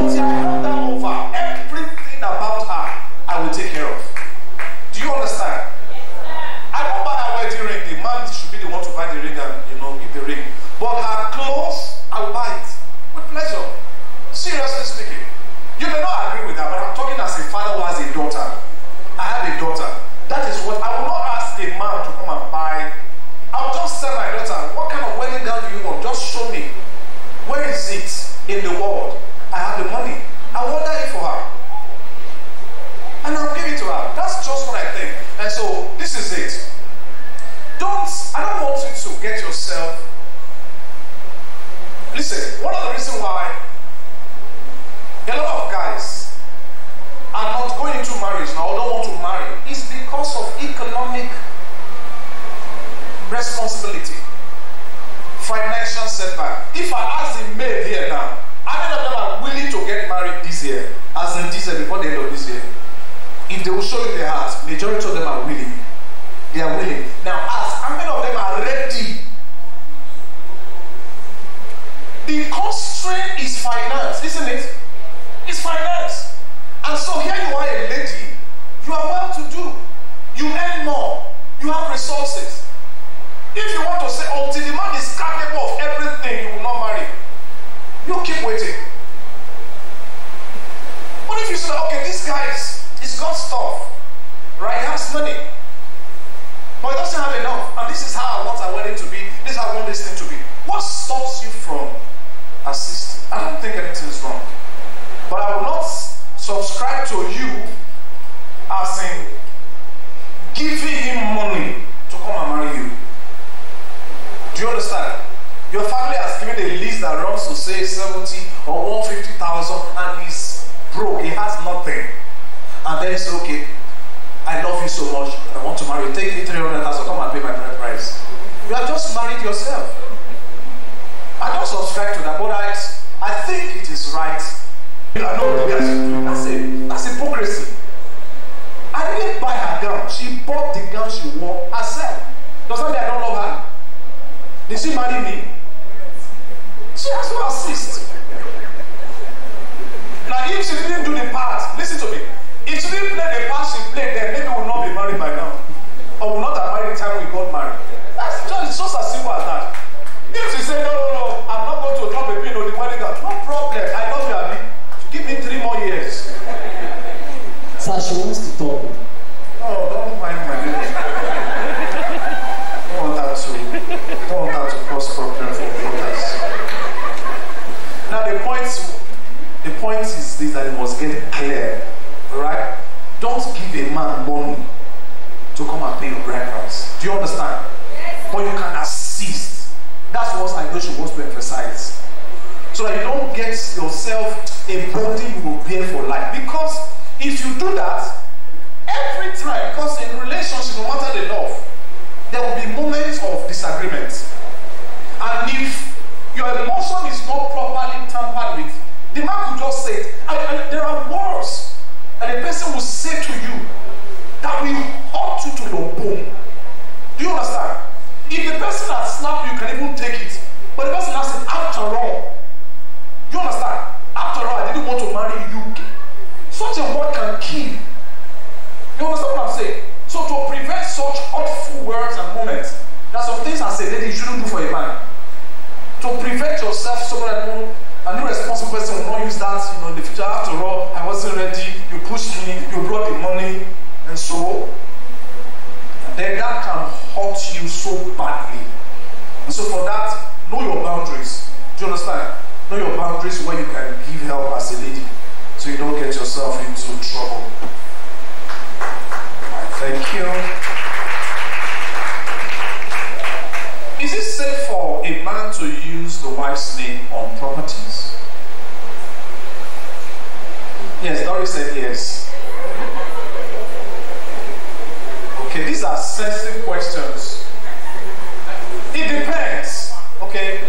until I hand her over, everything about her, I will take care of. Do you understand? I don't buy her wedding ring. The man should be the one to buy the ring and, give the ring. But her clothes, I will buy it with pleasure. Seriously speaking. You may not agree with that, but I'm talking as a father who has a daughter. I have a daughter. That is what I will not ask a man to come and buy. I'll just tell my daughter, what kind of wedding gown do you want? Just show me. Where is it in the world? I have the money. I will order it for her. And I'll give it to her. That's just what I think. And so, this is it. I don't want you to get yourself. Listen, one of the reasons why a lot of guys are not going into marriage now or don't want to marry is because of economic responsibility, financial setback. If I ask the maid here now, how many of them are willing to get married this year, as in this year, before the end of this year? If they will show you their hearts, majority of them are willing. They are willing. Now ask, how many of them are ready? The constraint is finance, isn't it? It's finance. And so here you are a lady, you are well to do. You earn more. You have resources. If you want to say, until the man is capable of everything, you will not marry. You keep waiting. What if you say, okay, this guy is got stuff, right? He has money. But he doesn't have enough. And this is how I want our wedding to be. This is how I want this thing to be. What stops you from assisting? I don't think anything is wrong. But I will not subscribe to you as in giving him money to come and marry you. Do you understand? Your family has given a list that runs to say 70 or 150,000 and he's broke, he has nothing. And then it's okay, I love you so much, I want to marry you. Take me 300,000, come and pay my bride price. You have just married yourself. I don't subscribe to that, but I think it is right. I know what the guy should do. That's hypocrisy. I didn't buy her gown. She bought the gown she wore herself. Does that mean I don't love her? Did she marry me? She has to assist. Now, if she didn't do the part, listen to me. If she didn't play the part she played, then maybe we will not be married by now. Or we will not have married the time we got married. That's just as simple as that. If she say, no, I'm not going to drop a pin on the wedding gown, no problem. I love you, Abi. Give me 3 more years. Sir, she wants to talk. Oh, don't mind my baby. Don't want that to cause problem for others. Now the point is this, that it must get clear. Alright? Don't give a man money to come and pay your bride price. Do you understand? Yes. But you can assist. That's what I know she wants to emphasize. So that you don't get yourself a burden you will bear for life. Because if you do that, every time, because in relationship, no matter the love, there will be moments of disagreement. And if your emotion is not properly tampered with, the man could just say it. And there are words that a person will say to you that will hurt you to your bone. Do you understand? If the person has slapped you, you can even take it. But the person has said, after all, you understand? After all, I didn't want to marry you. Such a word can kill. You understand what I'm saying? So to prevent such hurtful words and moments, there are some things as a lady you shouldn't do for a man. To prevent yourself so that an irresponsible person will not use that, in the future. After all, I wasn't ready, you pushed me, you brought the money, and so then that can hurt you so badly. And so for that, know your boundaries. Do you understand? Know your boundaries where you can give help as a lady, so you don't get yourself into trouble. Thank you. Is it safe for a man to use the wife's name on properties? Yes, Doris said yes. Okay, these are sensitive questions. It depends, okay?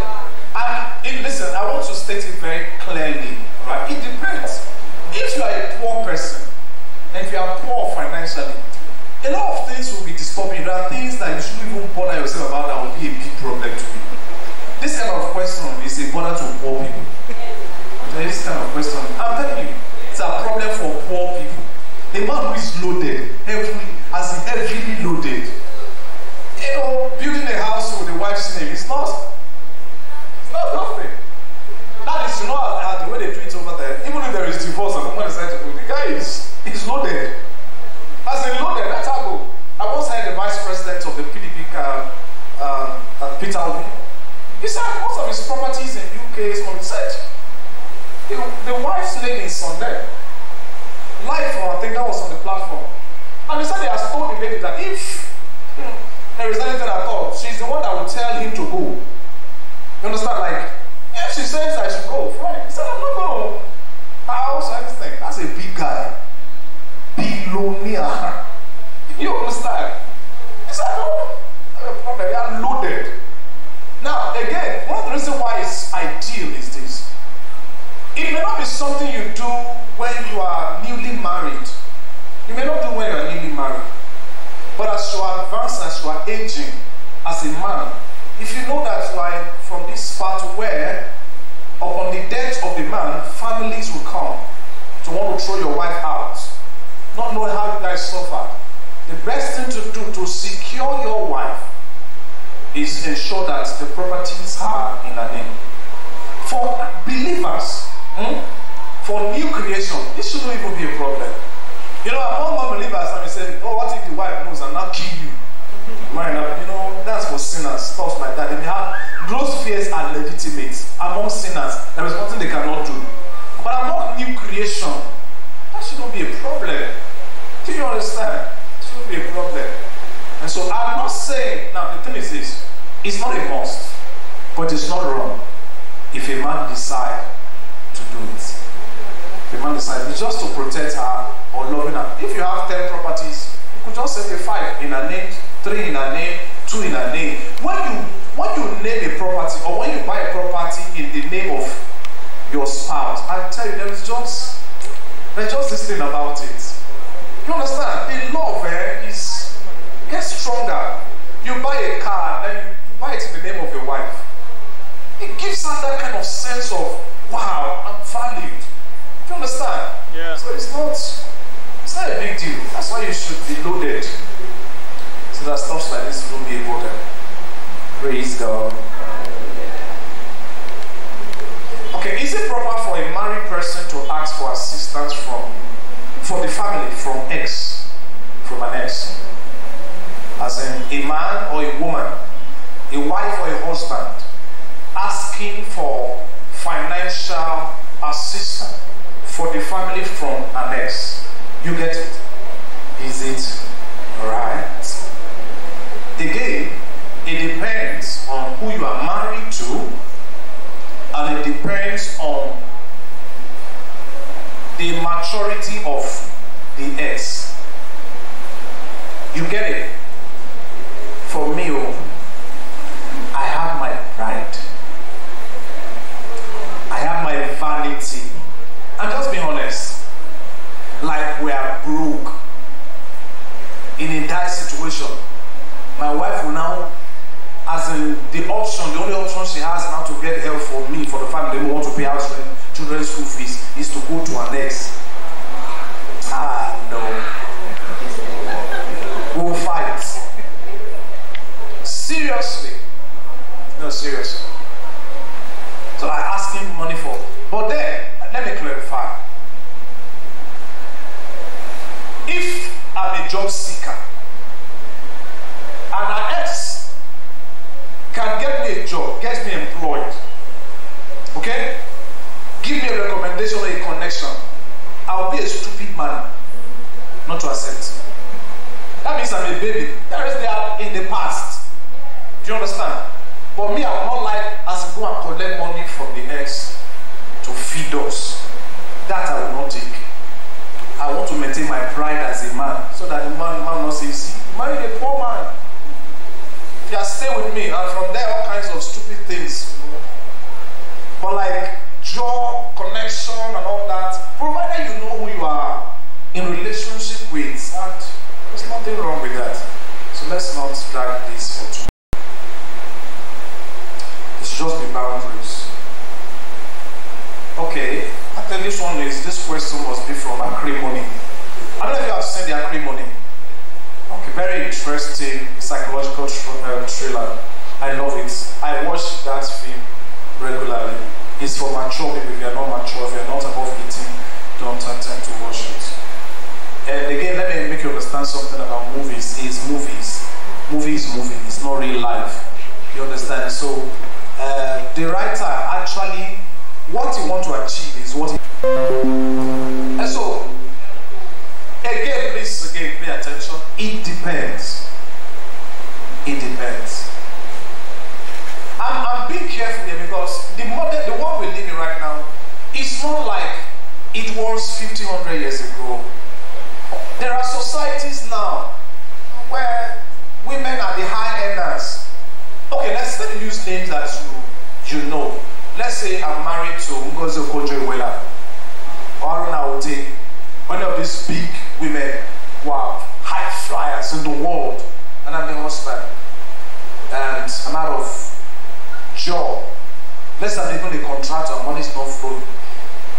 And listen, I want to state it very clearly, right? It depends. If you are a poor person, and if you are poor financially, a lot of things will be disturbing. There are things that you shouldn't even bother yourself about that will be a big problem to you. This kind of question is a bother to poor people. This kind of question. I'm telling you, it's a problem for poor people. A man who is loaded, heavily loaded. You know, building a house with a wife's name, it's not nothing. That is, you know, the way they do it over there. Even if there is divorce and the woman decides to go, the guy is loaded. As in loaded, that's how I go. I once had the vice president of the PDP, Peter Obi. He said most of his properties in UK is on research. The wife's name is on there. Life, I think that was on the platform. And he said he has told the lady that if there is anything at all, she's the one that will tell him to go. You understand? Like, if she says I should go, fine. He said, I'm not going to house or anything. That's a big guy. Billionaire. You understand? He said, no, they are loaded. Now, again, one of the reasons why it's ideal is this. It may not be something you do when you are newly married. You may not do when you are newly married. But as you advance, as you are aging, as a man, if you know that like from this part where upon the death of the man, families will come to want to throw your wife out, not knowing how you guys suffer, the best thing to do to secure your wife is ensure that the properties are in her name. For believers, for new creation, this shouldn't even be a problem. You know, among unbelievers, I may say, oh, what if the wife knows and not kill you? You know, that's for sinners, stuff like that. They may have, those fears are legitimate. Among sinners, there is nothing they cannot do. But among new creation, that shouldn't be a problem. Do you understand? It shouldn't be a problem. And so I'm not saying, now the thing is this, it's not a must, but it's not wrong if a man decides to do it. If a man decides, it's just to protect her or loving her. If you have 10 properties, you could just set a 5 in her name, 3 in her name, 2 in her name. When you name a property or when you buy a property in the name of your spouse, I tell you, there's just this thing about it. You understand? The love gets stronger. You buy a car and you buy it in the name of your wife. It gives her that kind of sense of, wow, I'm valued. Do you understand? Yeah. So it's not a big deal. That's why you should be loaded. So that stuff like this will be able to. Praise God. Okay, is it proper for a married person to ask for assistance for the family from an ex? As in a man or a woman, a wife or a husband, asking for financial assistance for the family from an ex. You get it? Is it right? Again, it depends on who you are married to, and it depends on the maturity of the ex. You get it? For me, I have my pride. I have my vanity. And just be honest, like we are broke in a dire situation. My wife will now, as in the only option she has now to get help for me, for the family who want to pay house rent, children's school fees, is to go to an ex. No. We will fight. Seriously. No, seriously. So I ask him money for. But then, let me clarify. If I'm a job seeker, and an ex can get me a job, get me employed, okay? Give me a recommendation or a connection, I'll be a stupid man not to accept. That means I'm a baby. That is there in the past. Do you understand? But me, I would not like us to go and collect money from the ex to feed us. That I will not take. I want to maintain my pride as a man, so that the man will not say, see, you married a poor man. You stay with me, and from there all kinds of stupid things. But like job, connection, and all that, provided you know who you are in relationship with, and there's nothing wrong with that. So let's not drag this for too. It's just the boundaries. Okay, I Then this question must be from Acrimony. I don't know if you have seen the Acrimony. Okay, very interesting psychological thriller. I love it. I watch that film regularly. It's for mature people. If you're not mature, if you're not above 18, don't attempt to watch it. And again, let me make you understand something about movies. Movie is movie. It's not real life. You understand? So the writer actually, what he wants to achieve is what he... And so, again, please, pay attention. It depends. It depends. I'm being careful here because the world we're living right now is not like it was 1,500 years ago. There are societies now where women are the high earners. Okay, let me use names that you know. Let's say I'm married to Ngozi Okonjo-Iweala or Aruna Ote, one of these big women who are high flyers in the world, and I'm the husband, and I'm out of job. Less than even a contractor, money is not flowing.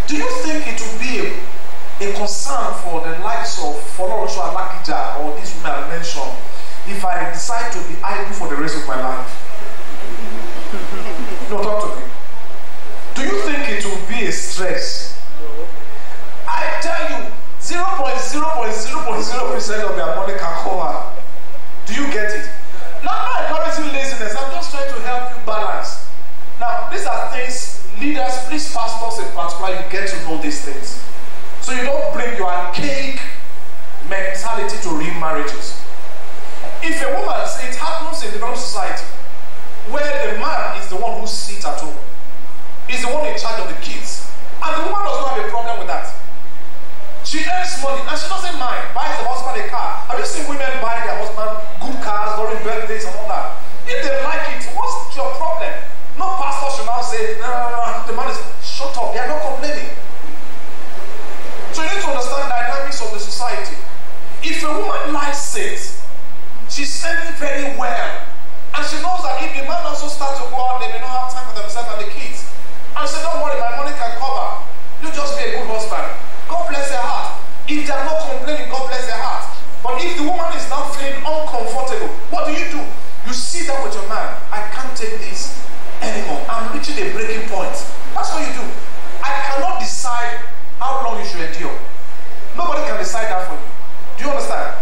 Do you think it would be a concern for the likes of Folorunso Alakija or these women I mentioned if I decide to be idle for the rest of my life? No, talk to me. Do you think it will be a stress? No. I tell you, 0.0.0.0% of your money can cover. Do you get it? Not by encouraging laziness, I'm just trying to help you balance. Now, these are things, leaders, please, pastors in particular, you get to know these things. So you don't bring your archaic mentality to real marriages. If a woman, it happens in developed society, where the man is the one who sits at home, is the one in charge of the kids, and the woman does not have a problem with that. She earns money and she doesn't mind, buys the husband a car. Have you seen women buying their husband good cars during birthdays and all that? If they like it, what's your problem? No pastor should now say, no, the man is, shut up, they are not complaining. So you need to understand the dynamics of the society. If a woman likes it, she's earning very well, and she knows that if the man also starts to go out, they may not have time for themselves and the kids. And she said, don't worry, my money can cover. You just be a good husband. God bless her heart. If they are not complaining, God bless their heart. But if the woman is now feeling uncomfortable, what do? You sit down with your man. I can't take this anymore. I'm reaching a breaking point. That's what you do. I cannot decide how long you should endure. Nobody can decide that for you. Do you understand?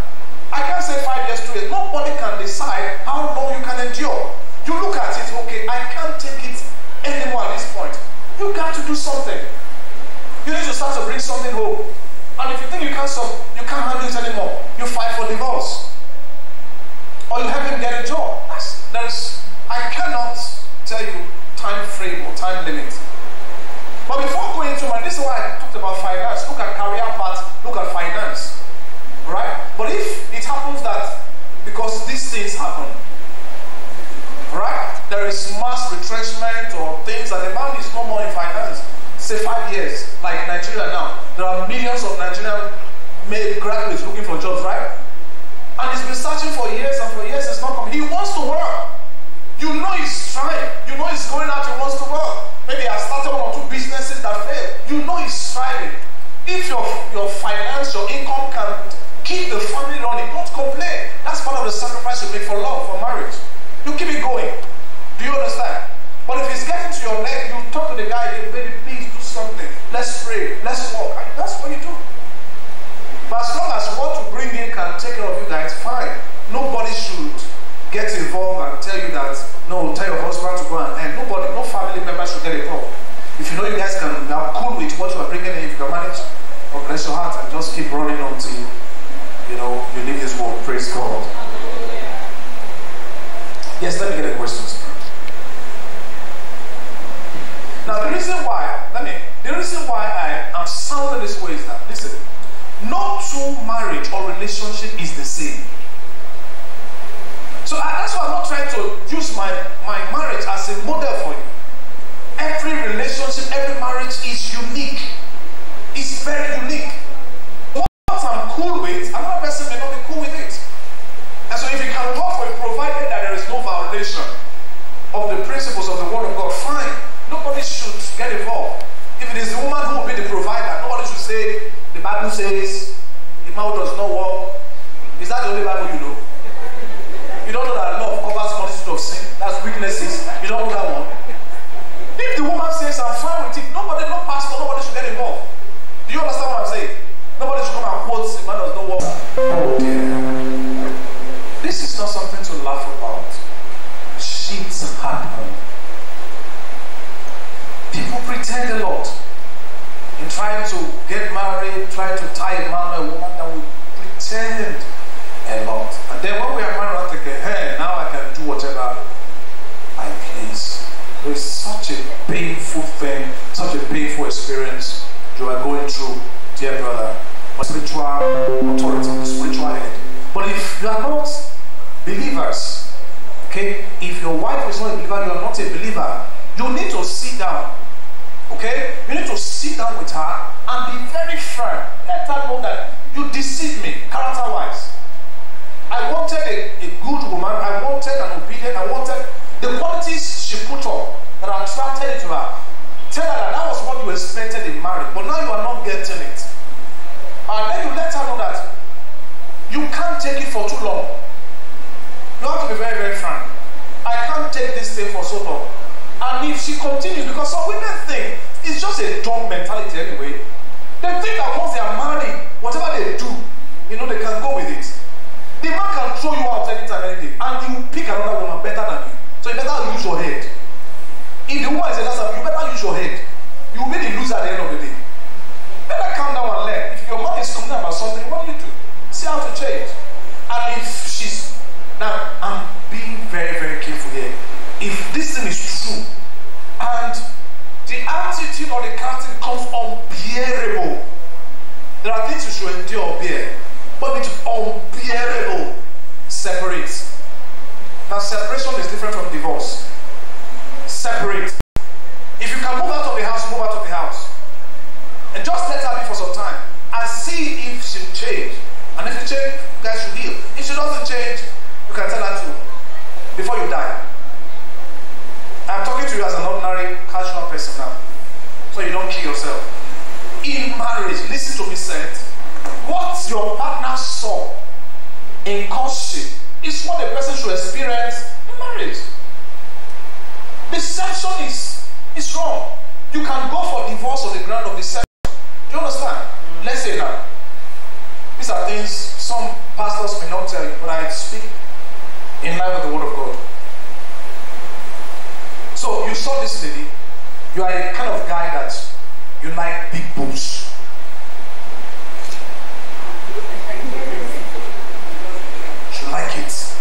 I can't say 5 years, 2 years. Nobody can decide how long you can endure. You look at it, okay, I can't take it anymore at this point. You got to do something. You need to start to bring something home. And if you think you can't handle it anymore, you fight for divorce. Or you help him get a job. I cannot tell you time frame or time limit. But before going into this is why I talked about finance. Look at career path, look at finance. Right? But if it happens that because these things happen, right? There is mass retrenchment or things and the man is no more in finance. Say 5 years, like Nigeria now. There are millions of Nigerian male graduates looking for jobs, right? And he's been searching for years and for years, it's not coming. He wants to work. You know he's trying. You know he's going out, he wants to work. Maybe he has started 1 or 2 businesses that fail. You know he's striving. If your finance, your income can keep the family running, don't complain. That's part of the sacrifice you make for love, for marriage. You keep it going. Do you understand? But if it's getting to your leg, you talk to the guy, baby, please do something. Let's pray, let's walk. That's what you do. But as long as what you bring in can take care of you guys, fine. Nobody should get involved and tell you that, no, tell your husband to go and earn. Nobody, no family member should get involved. If you know you guys can are cool with what you are bringing in, if you can manage, God bless your heart and just keep running until you leave this world. Praise God. Yes, let me get a question. Now the reason why I am sounding this way is that, listen, no two marriage or relationship is the same. So that's why I'm not trying to use my marriage as a model for you. Every relationship, every marriage is unique. It's very unique. What I'm cool with, another person may not be cool with it. And so if you can work for it, provided that there is no violation of the principles of the Word of God, fine. Nobody should get involved. If it is the woman who will be the provider, Bible says, the man who does not walk. Is that the only Bible you know? You don't know that love covers multitude of sin? That's weaknesses. You don't know that one? If the woman says, I'm fine with it, nobody, no pastor, nobody should get involved. Do you understand what I'm saying? Nobody should come and quote, the man does not walk. Oh dear. This is not something to laugh about. Shit happen. People pretend a lot in trying to get married, trying to tie a man or a woman, that will pretend a lot. And then when we are married, I think, hey, now I can do whatever I please. It's such a painful thing, such a painful experience you are going through, dear brother. Spiritual authority, the spiritual head. But if you are not believers, okay, if your wife is not a believer, you are not a believer, you need to sit down, okay? You need to sit down with her and be very firm. Let her know that you deceived me, character-wise. I wanted a good woman, I wanted an obedient, I wanted the qualities she put up that attracted to her. Tell her that that was what you expected in marriage, but now you are not getting it. And then you let her know that you can't take it for too long. You have to be very, very frank. I can't take this thing for so long. And if she continues, because some women think it's just a dumb mentality anyway. They think that once they are married, whatever they do, you know, they can go with it. The man can throw you out anytime, anything, and you pick another woman better than you. So you better use your head. If the woman is a dancer, you better use your head. You will be the loser at the end of the day. Better calm down and learn. If your mom is complaining about something, what do? See how to change. And if she's... Now, I'm being very, very careful here. If this thing is true, and the attitude or the character becomes unbearable, there are things you should endure or bear. But it's unbearable. Separate. Now, separation is different from divorce. Separate. If you can move out of the house, move out of the house. And just let her be for some time. And see if she'll change. And if she change, you guys should heal. If she doesn't change, you can tell her to. Before you die. I'm talking to you as an ordinary, casual person now. So you don't kill yourself. In marriage, listen to me, saint. What your partner saw in courtship is what the person should experience in marriage. Deception is wrong. You can go for divorce on the ground of deception. Do you understand? Let's say now. These are things some pastors may not tell you, but I speak in line with the word of God. So you saw this lady. You are a kind of guy that you like big boobs. You like it.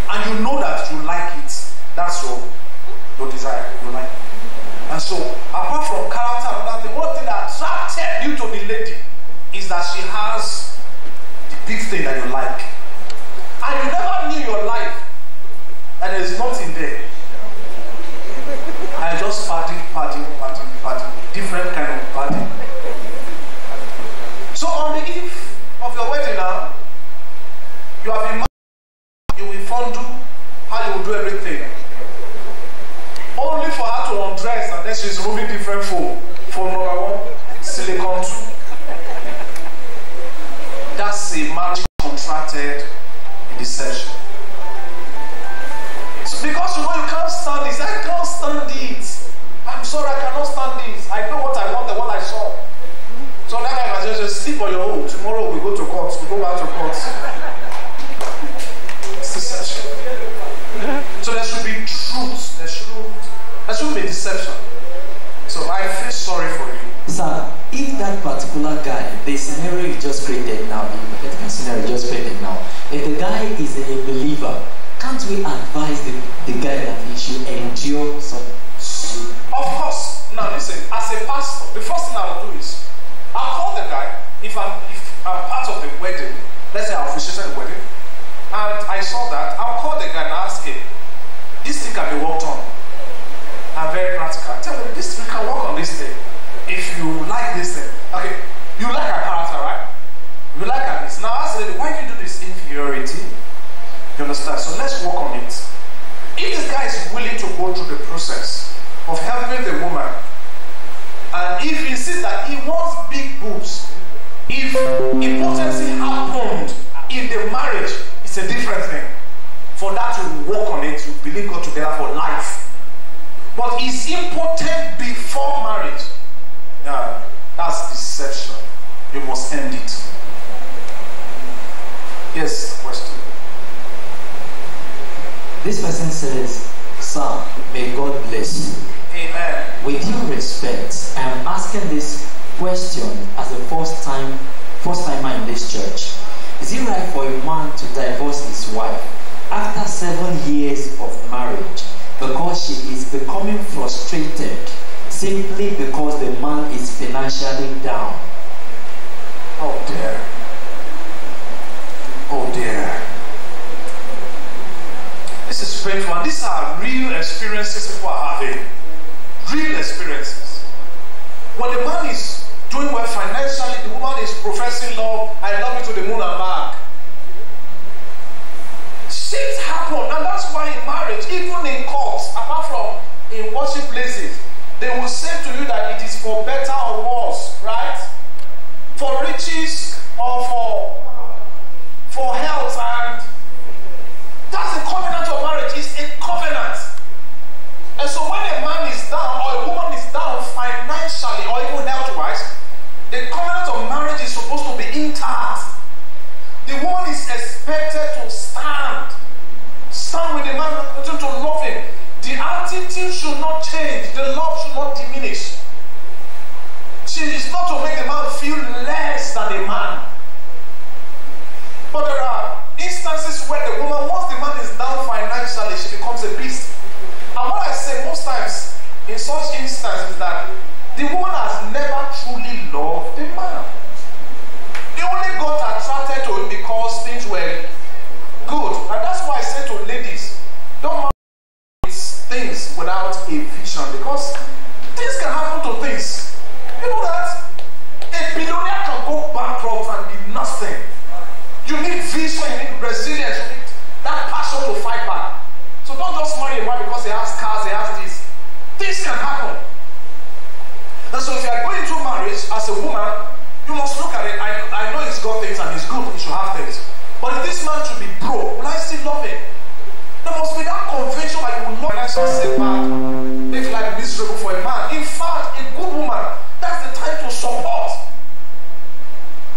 And you know that you like it. That's your desire. You like it. And so, apart from character and that, the one thing that attracted you to the lady is that she has the big thing that you like. And you never knew your life and there is nothing there. And just party, different kind of party. So on the eve of your wedding now, you have been married, you will fondle how you will do everything. Only for her to undress and then she's moving different for number one, silicone 2. That's a marriage contracted in deception. So because you know you can't stand this, I can't stand it. I'm sorry, I cannot stand this. I know what I want and what I saw. So that I can just sleep on your own. Tomorrow we go to court, we go back to court. It's deception. So there should be truth. There shouldn't be deception. So I feel sorry for you. Sir, if that particular guy, the scenario you just created now, the hypothetical scenario you just created now, if the guy is a believer, can't we advise the guy that he should endure some? Of course. Now listen, as a pastor, the first thing I will do is I'll call the guy if I'm part of the wedding. Let's say I officiated the wedding, and I saw that. I'll call the guy and ask him, this thing can be worked on. I'm very practical. Tell him this we can work on this thing. If you like this thing, okay, you like her character, right? You like her this. Now ask the lady, why do you do this inferiority? You understand? So let's work on it. If this guy is willing to go through the process of helping the woman, and if he sees that he wants big boobs, marriage is a different thing. For that to work on it, you believe God together for life. But it's important before marriage. Yeah, that's deception. You must end it. Yes, question. This person says, "Sir, may God bless you." Amen. With due respect, I am asking this question as a first timer in this church. Is it right for a man to divorce his wife after 7 years of marriage because she is becoming frustrated simply because the man is financially down? Oh dear. Oh dear. This is painful. And these are real experiences people are having. Real experiences. When the man is doing well financially, the woman is professing love, I love you to the moon and back. Things happen, and that's why in marriage, even in courts, apart from in worship places, they will say to you that it is for better or worse, right? For riches or for health, and that's the covenant of marriage. It's a covenant. And so when a man is down or a woman is down financially or even health-wise, the covenant of marriage is supposed to be intact. The woman is expected to stand with the man, to love him. The attitude should not change. The love should not diminish. She is not to make the man feel less than a man. But there are instances where the woman, once the man is down financially, she becomes a beast. And what I say most times in such instances is that the woman has never truly loved the man. They only got attracted to him because things were good. And that's why I say to ladies, don't marry things without a vision, because things can happen to things. You know that? A billionaire can go bankrupt and be nothing. You need vision, you need resilience, you need that passion to fight back. So don't just marry a man because he has cars, he has this. Things can happen. And so if you are going through marriage as a woman, you must look at it. I know he's got things and he's good, he should have things. But if this man should be broke, will I still love him? There must be that conviction that you will love financial setback, make life miserable for a man. In fact, a good woman, that's the time to support.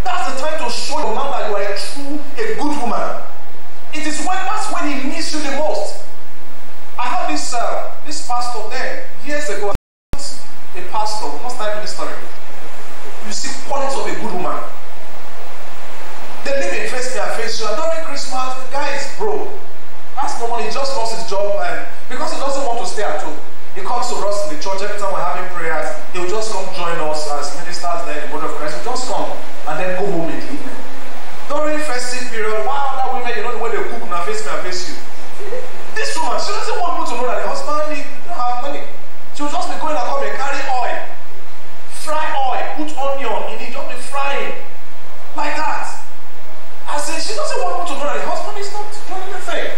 That's the time to show your man that you are a good woman. It is that's when he needs you the most. I had this pastor there years ago. A pastor, most time in the story. You see qualities of a good woman. They live in face to face. During Christmas, the guy is broke. That's normal. He just lost his job, and because he doesn't want to stay at home, he comes to us in the church every time we're having prayers. He'll just come join us as ministers there in the body of Christ. He'll just come and then go home in the evening. During festive period, while other women, you know the way they cook, now face me and face you. This woman, she doesn't want people to know that the husband don't have money. She'll just be going and come and carry oil, fry oil, put onion in it, just be frying like that. I said, she doesn't want people to know that the husband is not doing anything.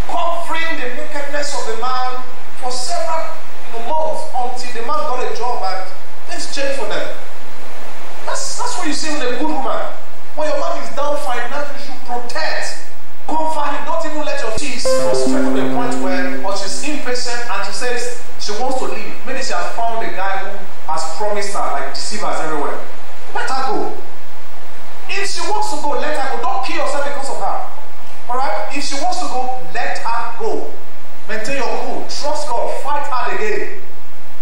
Covering the nakedness of the man for several months until the man got a job and things changed for them. That's what you see with a good woman. When your man is down financially, you should protect, comfort him. Don't even let your cheese frustrate to the point where she's impatient and she says she wants to leave. Maybe she has found a guy who has promised her, like deceivers everywhere. Let her go. If she wants to go, let her go. Don't kill yourself because of her. Alright? If she wants to go, let her go. Maintain your cool. Trust God. Fight hard again.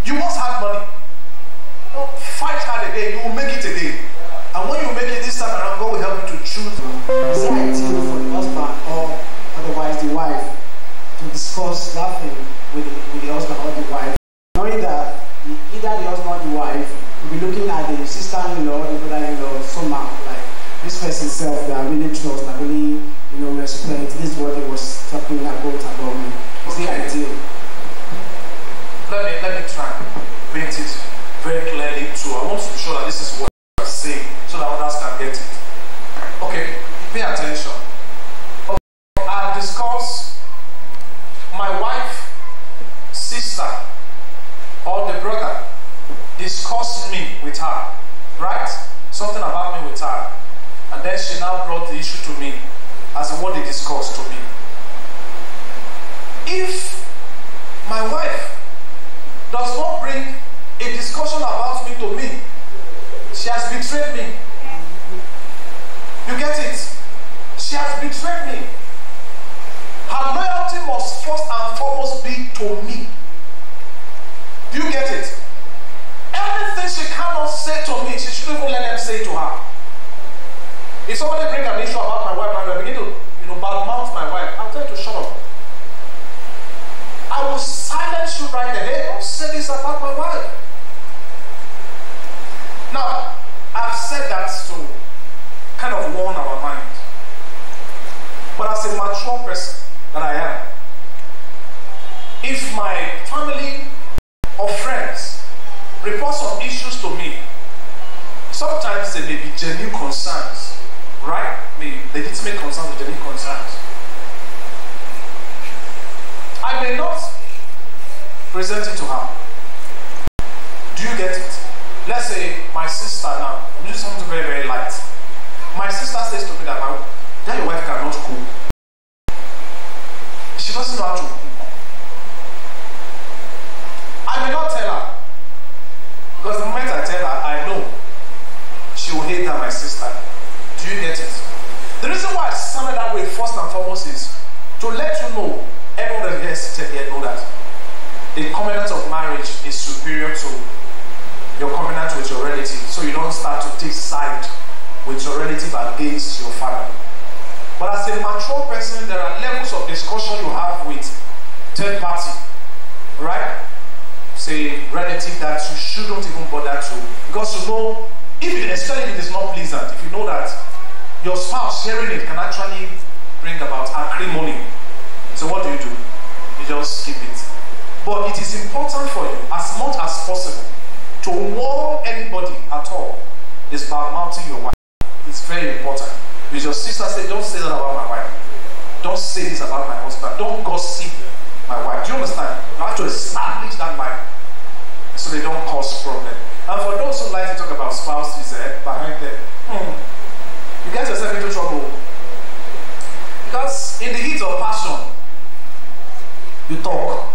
You must have money. Don't fight hard again. You will make it again. And when you make it this time around, God will help you to choose. Is it ideal for the husband or otherwise the wife to discuss that thing with the husband or the wife, knowing that either the husband or the wife will be looking at the sister-in-law or the brother-in-law somehow, like this person self that I really trust, I really respect. This is what he was talking about me. Is it ideal? Let me try and paint it very clearly too. I want to be sure that this is what I'm saying so that others can get it. Okay, pay attention. Okay, I've discussed my wife, sister, or the brother discussed me with her, right? Something about me with her. And then she now brought the issue to me. as in what they discussed to me. If my wife does not bring a discussion about me to me, she has betrayed me. You get it? She has betrayed me. Her loyalty must first and foremost be to me. Do you get it? Everything she cannot say to me, she shouldn't even let them say to her. If somebody brings an issue about my wife and I begin to, badmouth my wife, I'll tell you to shut up. I will silence you right there. Hey, don't say this about my wife. Now, I've said that to kind of warn our mind. But as a mature person that I am, if my family or friends report some issues to me, sometimes they may be genuine concerns, right? Legitimate concerns or genuine concerns. I may not present it to her. Do you get it? Let's say my sister now, I'm using something very, very light. My sister says to me that your wife cannot cook. She doesn't know how to cook. I may not tell her. Because the moment I tell her, I know she will hate that my sister. Do you get it? The reason why I sounded that way first and foremost is to let you know, everyone that is seated here know that the covenant of marriage is superior to your covenant with your relative. So you don't start to take side with your relative against your family. But as a mature person, there are levels of discussion you have with third party, right? Say relative that you shouldn't even bother to, because you know, especially if it is not pleasant, if you know that your spouse sharing it can actually bring about acrimony. So what do? You just keep it. But it is important for you, as much as possible, to warn anybody at all is about mounting your wife. It's very important. With your sister, say, don't say that about my wife. Don't say this about my husband. Don't gossip my wife. Do you understand? You have to establish that line so they don't cause problem. And for those who like to talk about spouses behind them, you get yourself into trouble. Because in the heat of passion, you talk.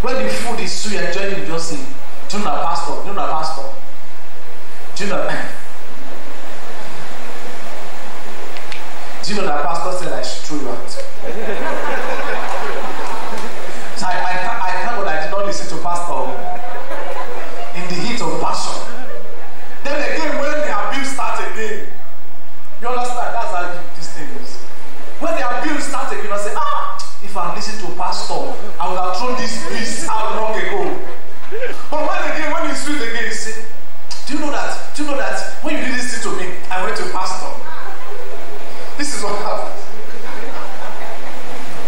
When the food is sweet, you enjoy it, you just say, do you know that pastor? Do you know that pastor? Do you know that? Do you know that pastor said I should throw you out? So I can't, but I did not listen to pastor in the heat of passion. Then again, when the abuse starts again, you understand? That's how this thing is. When the abuse starts again, you say, if I listen to pastor, I would have thrown this beast out long ago. But when it's sweet again, you say, do you know that? Do you know that when you did this thing to me, I went to pastor? This is what happens.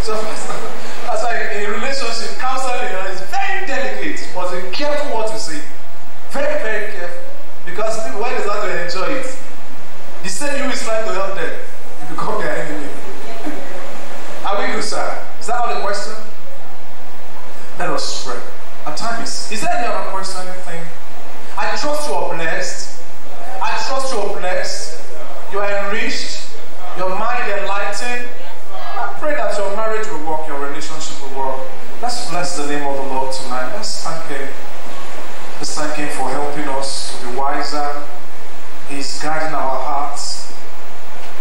So that's why in relationship, counseling is very delicate. You must be careful what you say. Very, very careful. Because people, when they start to enjoy it, the same you is trying to help them, you become their enemy. Are we good, sir? Is that all the question? Let us pray. Our time is there any other question, anything? I trust you are blessed. I trust you are blessed. You are enriched. Your mind enlightened. I pray that your marriage will work, your relationship will work. Let's bless the name of the Lord tonight. Let's thank Him. Let's thank Him for helping us to be wiser. He's guiding our hearts.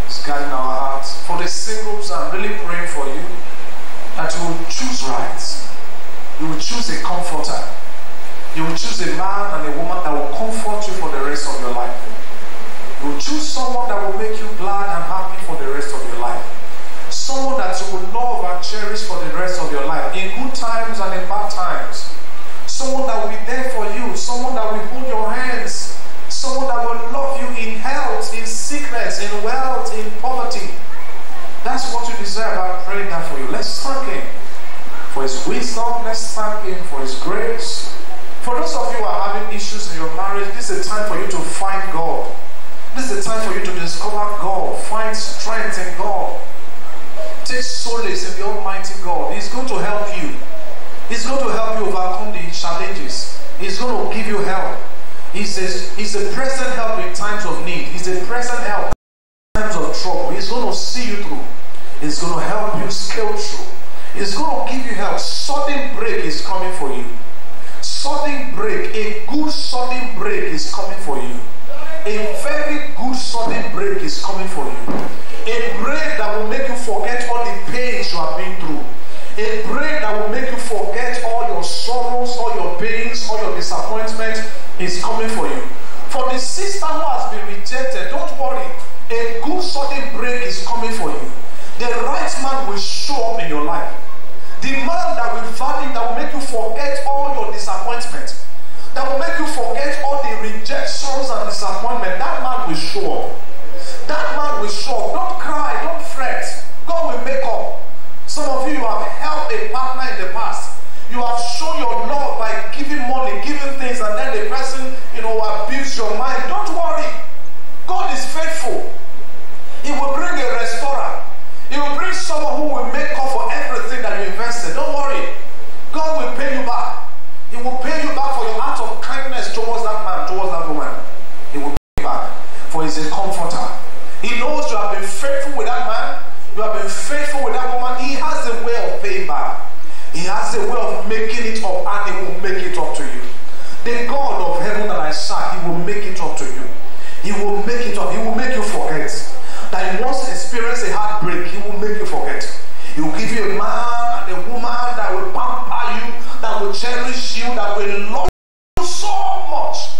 He's guiding our hearts. For the singles, I'm really praying for you that you will choose right. You will choose a comforter. You will choose a man and a woman that will comfort you for the rest of your life. You will choose someone that will make you glad and happy for the rest of your life. Someone that you will love and cherish for the rest of your life, in good times and in bad times. Someone that will be there for you. Someone that will hold your hands. Someone that will love you in health, in sickness, in wealth, in poverty. That's what you deserve. I'm praying that for you. Let's thank Him for His wisdom. Let's thank Him for His grace. For those of you who are having issues in your marriage, this is a time for you to find God. This is a time for you to discover God. Find strength in God. Take solace in the Almighty God. He's going to help you. He's going to help you overcome the challenges. He's going to give you help. He's a present help in times of need. He's a present help in times of trouble. He's going to see you through. He's going to help you scale through. He's going to give you help. Sudden break is coming for you. Sudden break, a good sudden break is coming for you. A very good sudden break is coming for you. A break that will make you forget all the pains you have been through. A break that will make you forget all your sorrows, all your pains, all your disappointments is coming for you. For the sister who has been rejected, don't worry. A good sudden break is coming for you. The right man will show up in your life. The man that will value, that will make you forget all your disappointments, that will make you forget all the rejections and disappointment, that man will show up. That man will show up. Don't cry, don't fret. God will make up. Some of you have helped a partner in the past. You have shown your love by giving money, giving things, and then the person, abuse your mind. Don't worry. God is faithful. He will bring a restorer. He will bring someone who will make up for everything that you invested. Don't worry. God will pay you back. He will pay you back for your act of kindness towards that man, towards that woman. He will pay you back. For he's a comforter. He knows you have been faithful with that man. You have been faithful with that woman. He has a way of paying back. He has a way of making it up, and he will make it up to you. The God of heaven that I serve, he will make it up to you. He will make it up. He will make you forget that you once experienced a heartbreak. He will make you forget. He will give you a man and a woman that will pamper you, that will cherish you, that will love you so much.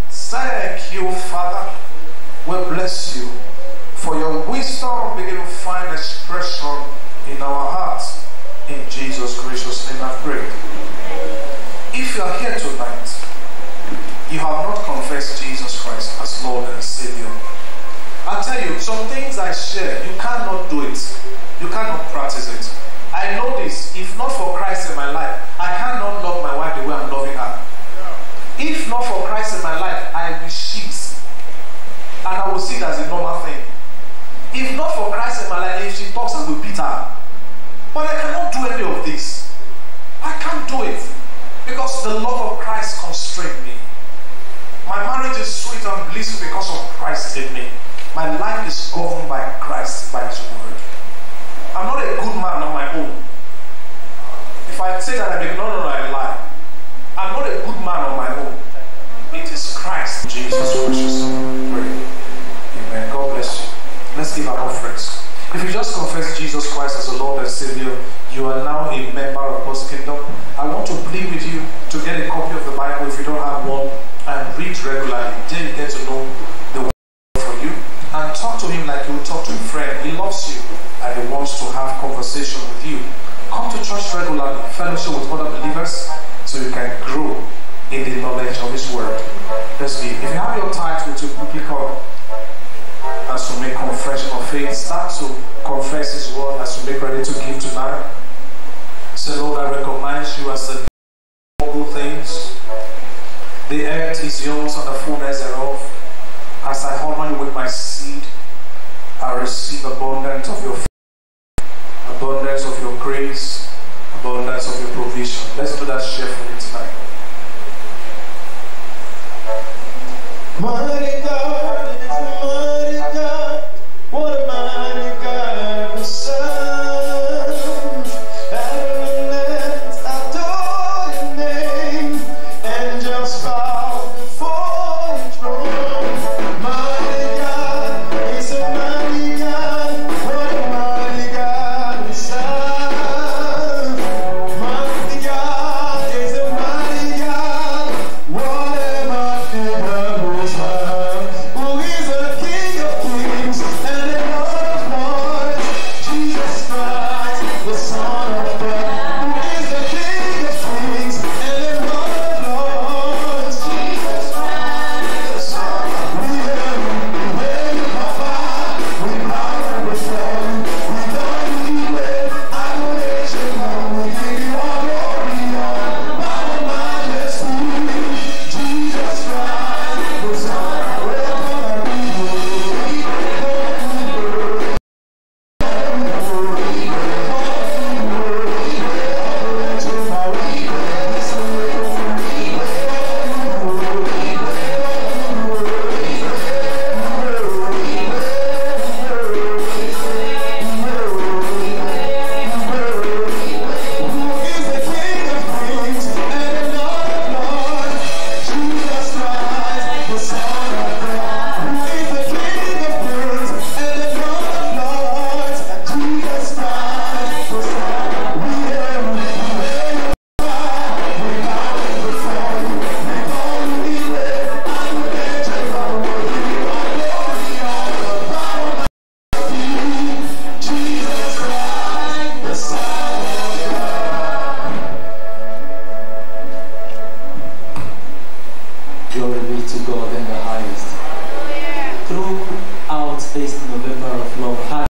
Thank you, Father. We bless you for your wisdom begin to find expression in our hearts. In Jesus' gracious name I pray. If you are here tonight, you have not confessed Jesus Christ as Lord and Savior. I tell you, some things I share, you cannot do it. You cannot practice it. I know this. If not for Christ in my life, I cannot love my wife the way I'm loving her. If not for Christ in my life, I will be shit. And I will see it as a normal thing. If not for Christ in my life, if she talks, I will beat her. But I cannot do any of this. I can't do it. Because the love of Christ constrains me. My marriage is sweet and blissful because of Christ in me. My life is governed by Christ, by His word. I'm not a good man on my own. If I say that I lie. I'm not a good man on my own. It is Christ. Jesus precious name. Pray. Amen. God bless you. Let's give our offerings. If you just confess Jesus Christ as the Lord and Savior, you are now a member of God's kingdom. I want to plead with you to get a copy of the Bible if you don't have one, and read regularly. Then you get to know the word for you. And talk to him like you would talk to a friend. He loves you and he wants to have conversation with you. Come to church regularly, fellowship with other believers, so you can grow in the knowledge of His word. Let's be. If you have your tithe with you, quickly come as to make confession of faith. Start to confess His word as you make ready to give tonight. Say, Lord, I recognize you as the good things. The earth is yours and the fullness thereof. As I honor you with my seed, I receive abundance of your faith, abundance of your grace, abundance of your provision. Let's do that cheerfully tonight.